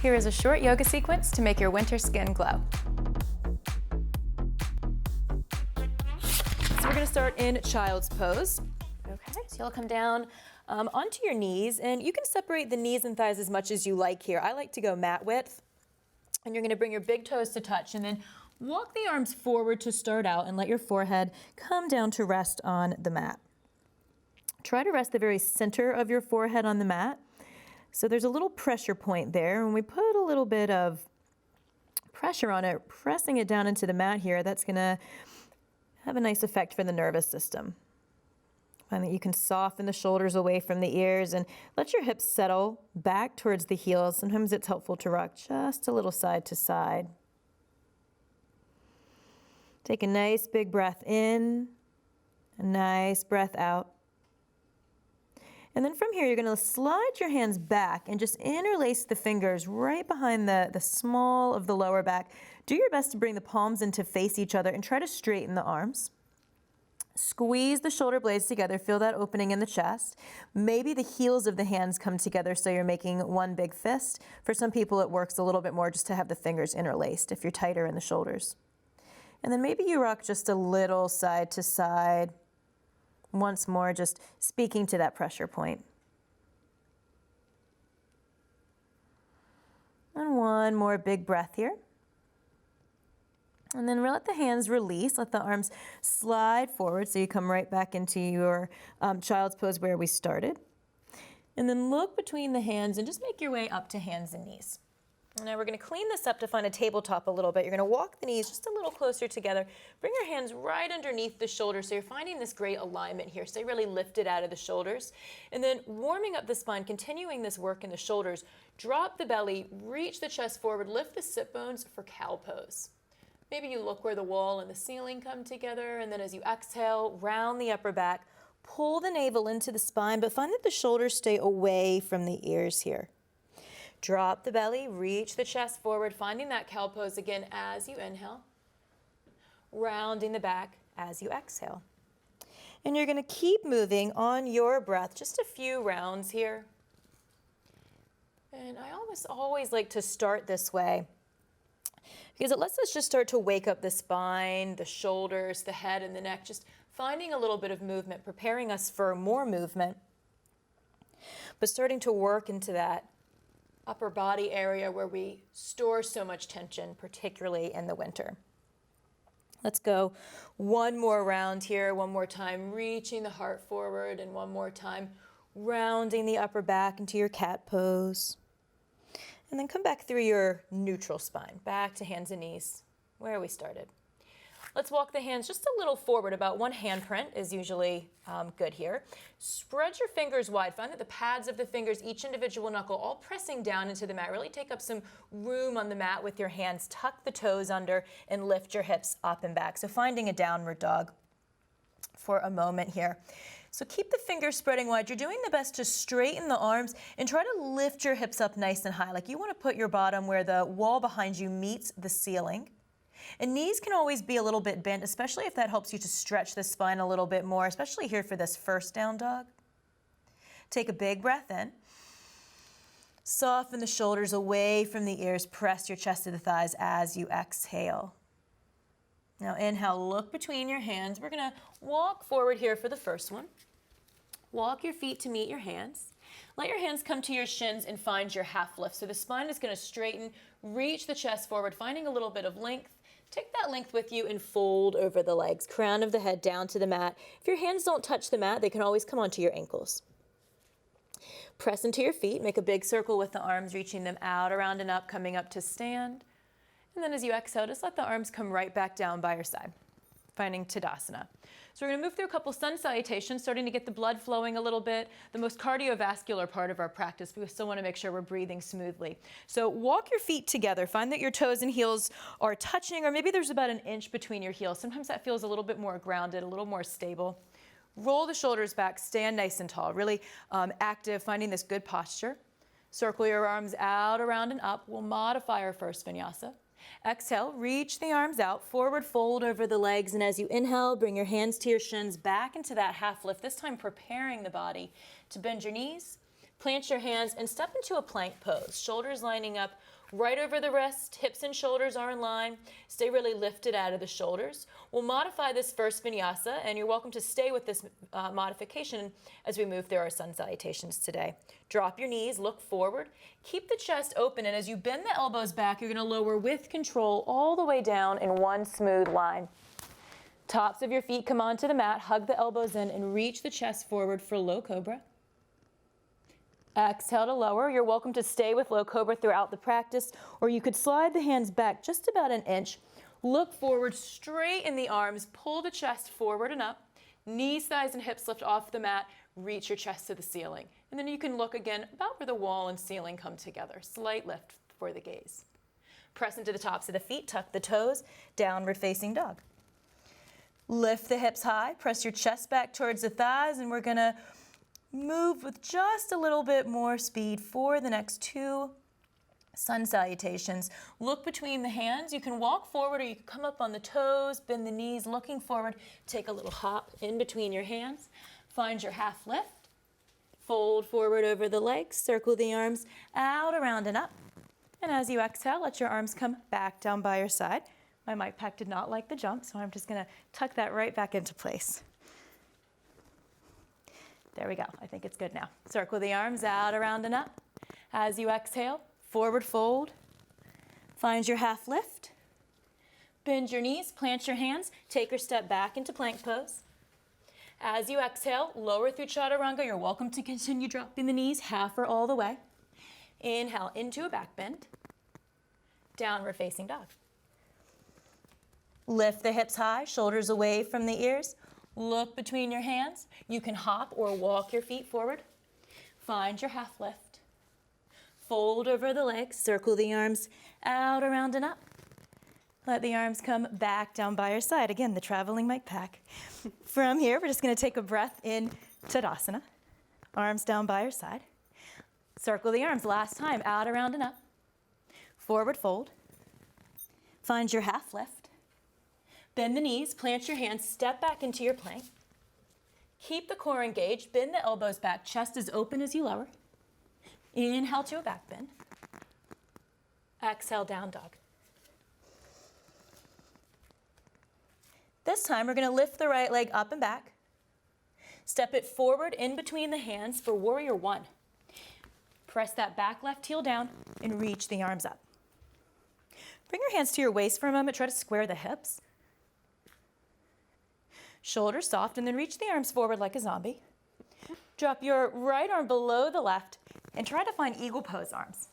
Here is a short yoga sequence to make your winter skin glow. So we're going to start in child's pose. Okay, so you'll come down onto your knees, and you can separate the knees and thighs as much as you like here. I like to go mat width, and you're going to bring your big toes to touch, and then walk the arms forward to start out and let your forehead come down to rest on the mat. Try to rest the very center of your forehead on the mat. So there's a little pressure point there. When we put a little bit of pressure on it, pressing it down into the mat here, that's going to have a nice effect for the nervous system. Find that you can soften the shoulders away from the ears and let your hips settle back towards the heels. Sometimes it's helpful to rock just a little side to side. Take a nice big breath in, a nice breath out. And then from here, you're going to slide your hands back and just interlace the fingers right behind the small of the lower back. Do your best to bring the palms in to face each other and try to straighten the arms. Squeeze the shoulder blades together, feel that opening in the chest. Maybe the heels of the hands come together so you're making one big fist. For some people, it works a little bit more just to have the fingers interlaced if you're tighter in the shoulders. And then maybe you rock just a little side to side. Once more, just speaking to that pressure point. And one more big breath here. And then let the hands release, let the arms slide forward so you come right back into your child's pose where we started. And then look between the hands and just make your way up to hands and knees. Now we're going to clean this up to find a tabletop a little bit. You're going to walk the knees just a little closer together. Bring your hands right underneath the shoulders so you're finding this great alignment here. Stay really lifted out of the shoulders. And then warming up the spine, continuing this work in the shoulders. Drop the belly, reach the chest forward, lift the sit bones for cow pose. Maybe you look where the wall and the ceiling come together, and then as you exhale, round the upper back, pull the navel into the spine, but find that the shoulders stay away from the ears here. Drop the belly, reach the chest forward, finding that cow pose again as you inhale, rounding the back as you exhale. And you're going to keep moving on your breath, just a few rounds here. And I always like to start this way because it lets us just start to wake up the spine, the shoulders, the head, and the neck, just finding a little bit of movement, preparing us for more movement, but starting to work into that upper body area where we store so much tension, particularly in the winter. Let's go one more round here, one more time, reaching the heart forward, and one more time, rounding the upper back into your cat pose. And then come back through your neutral spine, back to hands and knees, where we started. Let's walk the hands just a little forward. About one handprint is usually good here. Spread your fingers wide. Find that the pads of the fingers, each individual knuckle, all pressing down into the mat. Really take up some room on the mat with your hands. Tuck the toes under and lift your hips up and back. So finding a downward dog for a moment here. So keep the fingers spreading wide. You're doing the best to straighten the arms and try to lift your hips up nice and high. Like you want to put your bottom where the wall behind you meets the ceiling. And knees can always be a little bit bent, especially if that helps you to stretch the spine a little bit more, especially here for this first down dog. Take a big breath in. Soften the shoulders away from the ears. Press your chest to the thighs as you exhale. Now inhale, look between your hands. We're going to walk forward here for the first one. Walk your feet to meet your hands. Let your hands come to your shins and find your half lift. So the spine is going to straighten, reach the chest forward, finding a little bit of length. Take that length with you and fold over the legs. Crown of the head down to the mat. If your hands don't touch the mat, they can always come onto your ankles. Press into your feet. Make a big circle with the arms, reaching them out, around and up, coming up to stand. And then as you exhale, just let the arms come right back down by your side, finding Tadasana. So we're going to move through a couple sun salutations, starting to get the blood flowing a little bit, the most cardiovascular part of our practice. We still want to make sure we're breathing smoothly. So walk your feet together. Find that your toes and heels are touching, or maybe there's about an inch between your heels. Sometimes that feels a little bit more grounded, a little more stable. Roll the shoulders back, stand nice and tall, really active, finding this good posture. Circle your arms out, around, and up. We'll modify our first vinyasa. Exhale, reach the arms out, forward fold over the legs, and as you inhale, bring your hands to your shins, back into that half lift, this time preparing the body to bend your knees, Plant your hands and step into a plank pose. Shoulders lining up right over the wrist, hips and shoulders are in line. Stay really lifted out of the shoulders. We'll modify this first vinyasa, and you're welcome to stay with this modification as we move through our sun salutations today. Drop your knees, look forward, keep the chest open, and as you bend the elbows back, you're going to lower with control all the way down in one smooth line. Tops of your feet come onto the mat, hug the elbows in, and reach the chest forward for low cobra. Exhale to lower. You're welcome to stay with low cobra throughout the practice, or you could slide the hands back just about an inch. Look forward, straighten the arms, pull the chest forward and up. Knees, thighs, and hips lift off the mat. Reach your chest to the ceiling. And then you can look again about where the wall and ceiling come together. Slight lift for the gaze. Press into the tops of the feet, tuck the toes, downward facing dog. Lift the hips high, press your chest back towards the thighs, and we're gonna move with just a little bit more speed for the next 2 sun salutations. Look between the hands. You can walk forward or you can come up on the toes, bend the knees, looking forward. Take a little hop in between your hands. Find your half lift. Fold forward over the legs. Circle the arms out, around, and up. And as you exhale, let your arms come back down by your side. My mic pack did not like the jump, so I'm just going to tuck that right back into place. There we go. I think it's good now. Circle the arms out, around, and up. As you exhale, forward fold. Find your half lift. Bend your knees, plant your hands, take your step back into plank pose. As you exhale, lower through chaturanga. You're welcome to continue dropping the knees half or all the way. Inhale into a back bend. Downward facing dog. Lift the hips high, shoulders away from the ears. Look between your hands. You can hop or walk your feet forward. Find your half lift. Fold over the legs, circle the arms out, around, and up. Let the arms come back down by your side. Again, the traveling mic pack. From here, we're just going to take a breath in Tadasana. Arms down by your side. Circle the arms last time, out, around, and up. Forward fold. Find your half lift. Bend the knees, plant your hands, step back into your plank. Keep the core engaged, bend the elbows back, chest as open as you lower. Inhale to a back bend. Exhale, down dog. This time we're going to lift the right leg up and back. Step it forward in between the hands for warrior 1. Press that back left heel down and reach the arms up. Bring your hands to your waist for a moment. Try to square the hips. Shoulders soft, and then reach the arms forward like a zombie. Drop your right arm below the left and try to find eagle pose arms.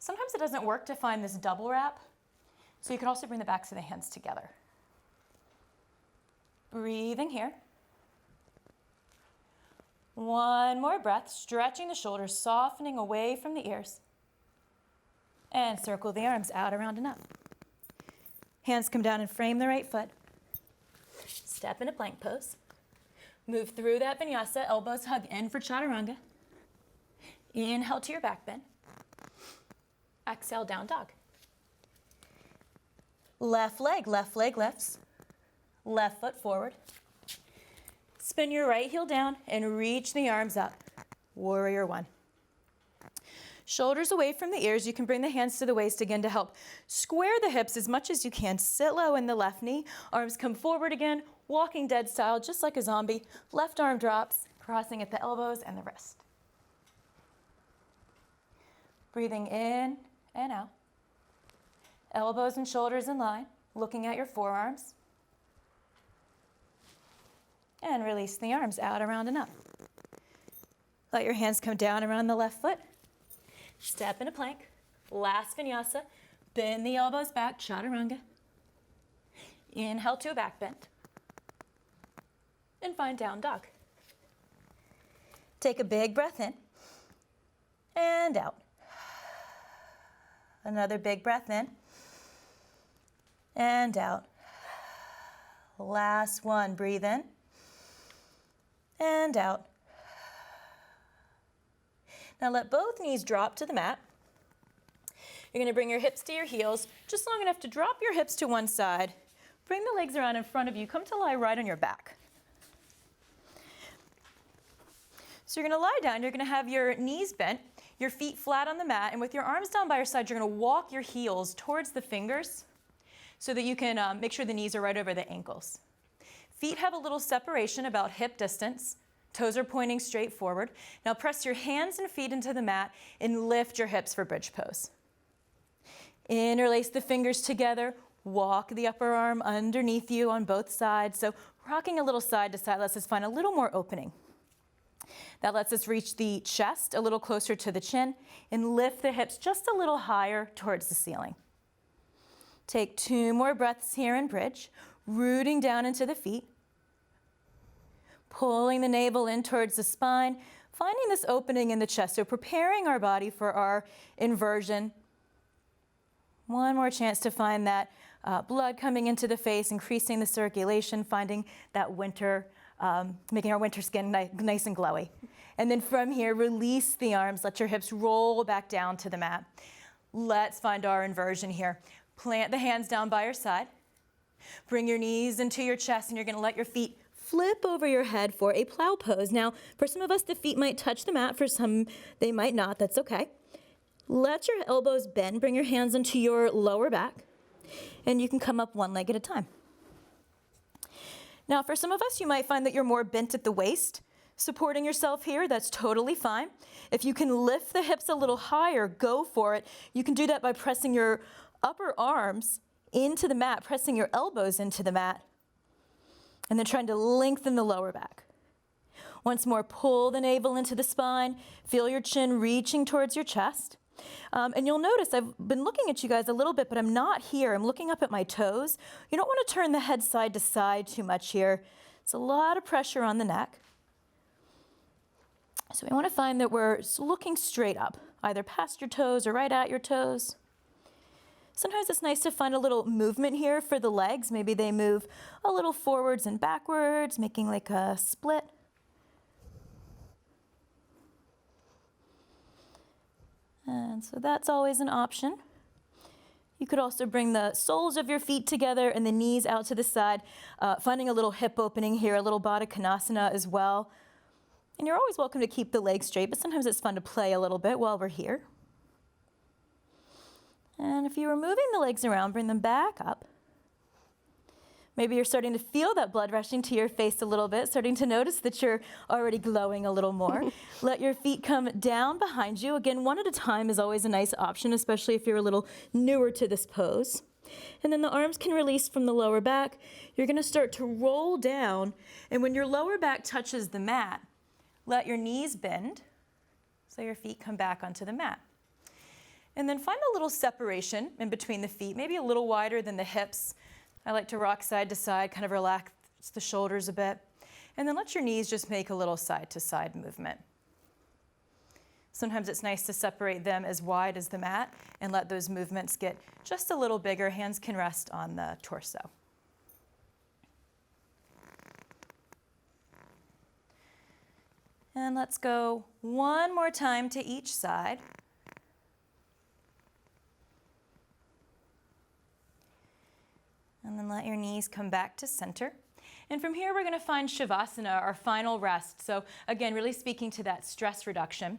Sometimes it doesn't work to find this double wrap, so you can also bring the backs of the hands together. Breathing here. One more breath, stretching the shoulders, softening away from the ears. And circle the arms out, around, and up. Hands come down and frame the right foot. Step into plank pose. Move through that vinyasa, elbows hug in for chaturanga. Inhale to your back bend. Exhale, down dog. Left leg lifts. Left foot forward. Spin your right heel down and reach the arms up. Warrior 1. Shoulders away from the ears. You can bring the hands to the waist again to help square the hips as much as you can. Sit low in the left knee. Arms come forward again. Walking dead style, just like a zombie. Left arm drops, crossing at the elbows and the wrist. Breathing in and out. Elbows and shoulders in line. Looking at your forearms. And release the arms out, around, and up. Let your hands come down around the left foot. Step into plank. Last vinyasa. Bend the elbows back, chaturanga. Inhale to a back bend. And find down dog. Take a big breath in and out. Another big breath in and out. Last one, breathe in and out. Now let both knees drop to the mat. You're going to bring your hips to your heels, just long enough to drop your hips to one side. Bring the legs around in front of you. Come to lie right on your back. So you're going to lie down, you're going to have your knees bent, your feet flat on the mat, and with your arms down by your side, you're going to walk your heels towards the fingers so that you can make sure the knees are right over the ankles. Feet have a little separation, about hip distance. Toes are pointing straight forward. Now press your hands and feet into the mat and lift your hips for bridge pose. Interlace the fingers together, walk the upper arm underneath you on both sides. So rocking a little side to side lets us find a little more opening. That lets us reach the chest a little closer to the chin and lift the hips just a little higher towards the ceiling. Take 2 more breaths here in bridge, rooting down into the feet, pulling the navel in towards the spine, finding this opening in the chest, so preparing our body for our inversion. One more chance to find that blood coming into the face, increasing the circulation, finding that winter, making our winter skin nice and glowy. And then from here, release the arms, let your hips roll back down to the mat. Let's find our inversion here. Plant the hands down by your side. Bring your knees into your chest, and you're going to let your feet flip over your head for a plow pose. Now, for some of us, the feet might touch the mat. For some, they might not. That's okay. Let your elbows bend. Bring your hands into your lower back, and you can come up one leg at a time. Now, for some of us, you might find that you're more bent at the waist. Supporting yourself here, that's totally fine. If you can lift the hips a little higher, go for it. You can do that by pressing your upper arms into the mat, pressing your elbows into the mat, and then trying to lengthen the lower back. Once more, pull the navel into the spine, feel your chin reaching towards your chest. And you'll notice I've been looking at you guys a little bit, but I'm not here. I'm looking up at my toes. You don't want to turn the head side to side too much here. It's a lot of pressure on the neck. So we want to find that we're looking straight up, either past your toes or right at your toes. Sometimes it's nice to find a little movement here for the legs. Maybe they move a little forwards and backwards, making like a split. And so that's always an option. You could also bring the soles of your feet together and the knees out to the side, finding a little hip opening here, a little Baddha Konasana as well. And you're always welcome to keep the legs straight, but sometimes it's fun to play a little bit while we're here. And if you were moving the legs around, bring them back up. Maybe you're starting to feel that blood rushing to your face a little bit, starting to notice that you're already glowing a little more. Let your feet come down behind you. Again, one at a time is always a nice option, especially if you're a little newer to this pose. And then the arms can release from the lower back. You're going to start to roll down, and when your lower back touches the mat, let your knees bend so your feet come back onto the mat. And then find a little separation in between the feet, maybe a little wider than the hips. I like to rock side to side, kind of relax the shoulders a bit. And then let your knees just make a little side to side movement. Sometimes it's nice to separate them as wide as the mat and let those movements get just a little bigger. Hands can rest on the torso. And let's go one more time to each side. And then let your knees come back to center. And from here, we're going to find shavasana, our final rest. So again, really speaking to that stress reduction.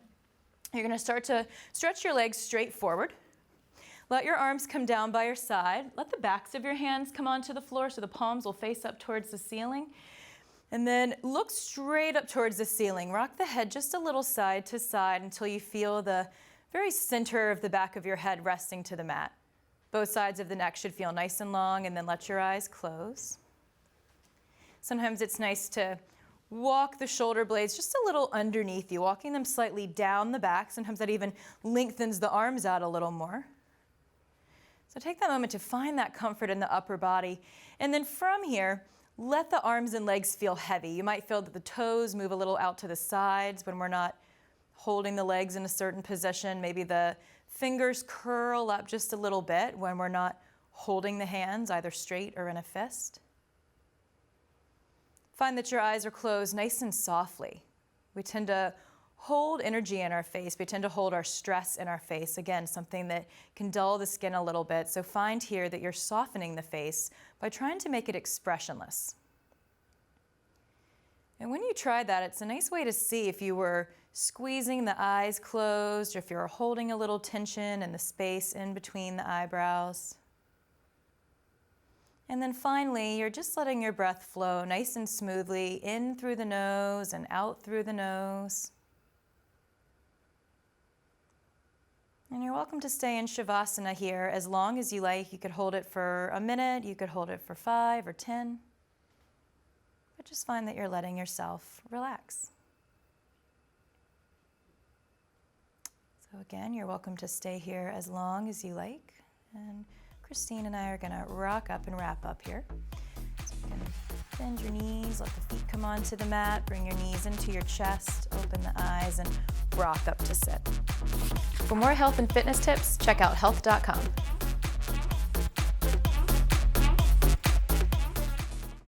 You're going to start to stretch your legs straight forward. Let your arms come down by your side. Let the backs of your hands come onto the floor so the palms will face up towards the ceiling. And then look straight up towards the ceiling. Rock the head just a little side to side until you feel the very center of the back of your head resting to the mat. Both sides of the neck should feel nice and long, and then let your eyes close. Sometimes it's nice to walk the shoulder blades just a little underneath you, walking them slightly down the back. Sometimes that even lengthens the arms out a little more. So take that moment to find that comfort in the upper body. And then from here, let the arms and legs feel heavy. You might feel that the toes move a little out to the sides when we're not holding the legs in a certain position. Maybe the fingers curl up just a little bit when we're not holding the hands either straight or in a fist. Find that your eyes are closed nice and softly. We tend to hold energy in our face. We tend to hold our stress in our face. Again, something that can dull the skin a little bit. So find here that you're softening the face by trying to make it expressionless. And when you try that, it's a nice way to see if you were squeezing the eyes closed or if you're holding a little tension in the space in between the eyebrows. And then finally, you're just letting your breath flow nice and smoothly in through the nose and out through the nose. And you're welcome to stay in shavasana here as long as you like. You could hold it for a minute, you could hold it for 5 or 10. But just find that you're letting yourself relax. So again, you're welcome to stay here as long as you like. And Christine and I are going to rock up and wrap up here. So you can bend your knees, let the feet come onto the mat, bring your knees into your chest, open the eyes, and rock up to sit. For more health and fitness tips, check out health.com.